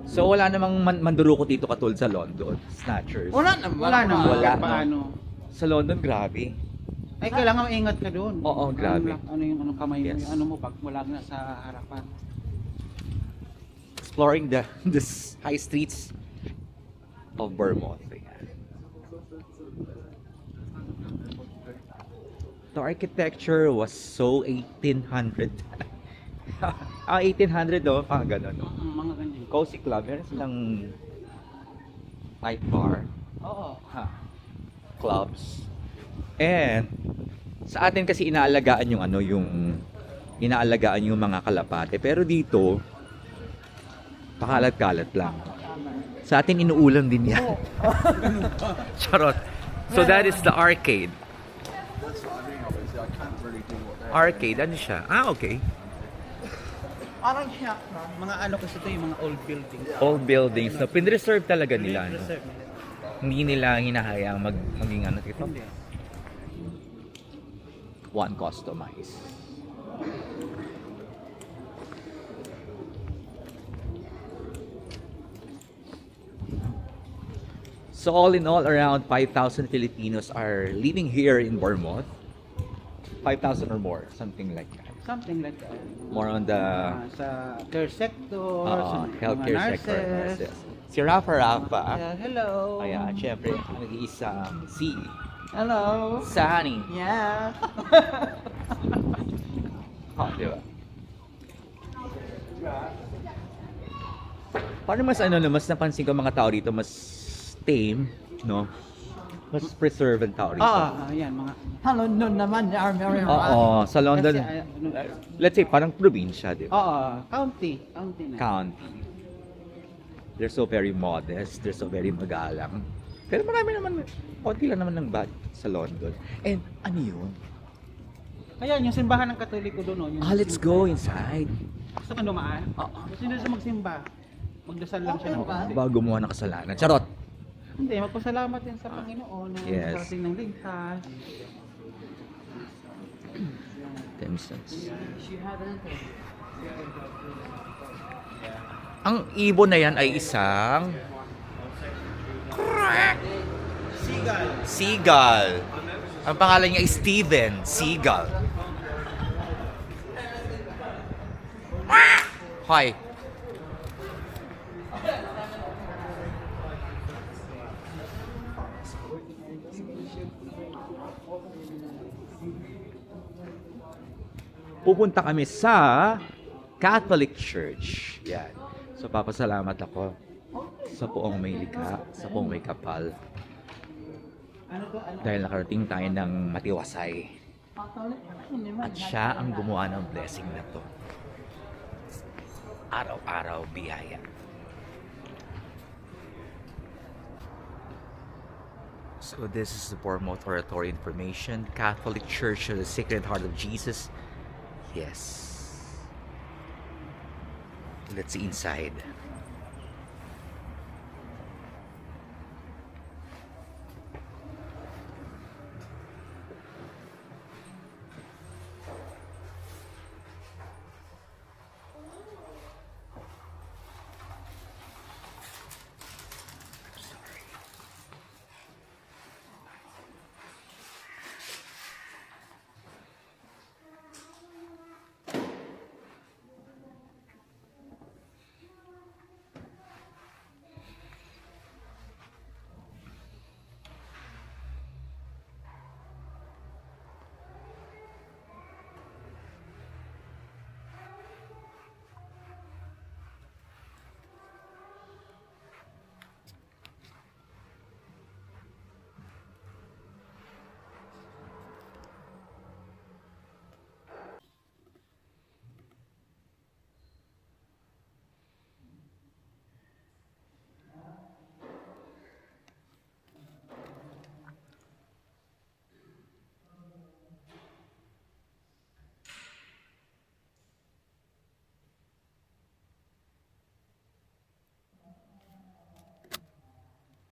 So wala namang mandurukot dito katulad sa London, snatchers. Wala naman. Wala, no? Paano? Sa London, grabe. Ay, kailangan maingat ka doon. Oo, grabe. Ano yung anong kamay mo, Yes. yung ano mo pag wala na sa harapan. Exploring the high streets of Bournemouth. Ayan. The architecture was so 1800. 1800 oh, parang gano'n. No? Mga ganyan. Cozy Club, meron silang night bar, Oo. clubs. And sa atin kasi inaalagaan yung ano, yung inaalagaan yung mga kalapate. Pero dito, pakalat-kalat lang. Sa atin inuulam din yan. Charot. So that is the arcade. Arcade, ano siya? Ah, okay. Parang siya, mga ano kasi ito yung mga old buildings. Old buildings. No, pinreserve talaga nila. No? Reserve nila. Hindi nila hinahayang maging ano dito. Hindi. One customize. So all in all, around 5,000 Filipinos are living here in Bournemouth. 5,000 or more, something like that. Something like that. More on the Sa care sector, sa mga healthcare sector. nurses. Nurses. Si Rafa. Yeah, hello. Ayan, syempre, ang isang si Hello. Sunny. Yeah. Oh, di ba? Parang mas ano, no, mas napansin ko mga tao dito, mas tame, no? Mas preserve ang tao dito. Ayan, mga hello no naman. Oo, sa London, Kasi, let's say, parang probinsya, di ba? county na. County. They're so very modest, they're so very magalang. Pero marami naman, konti lang naman ng bad sa London. And ano yun? Ayan, yung simbahan ng Katoliko doon. Oh, yung Let's go inside. Gusto ka dumaan? Gusto nyo sa magsimba. Magdasal lang siya ng konti. Bago gumawa ng kasalanan. Charot! Hindi, magpasalamat din sa Panginoon na Yes. karating ng ligtas. Tempsons. Ang ibon na yan ay isang Seagull. Ang pangalan niya ay Steven Seagull. Hi. Pupunta kami sa Catholic Church. Yan. So papasalamat ako sa poong may likha, sa poong may kapal. Dahil nakarating tayo ng matiwasay. At siya ang gumawa ng blessing na to. Araw-araw biyaya. So this is the Bournemouth Oratory information. Catholic Church of the Sacred Heart of Jesus. Yes. Let's see inside.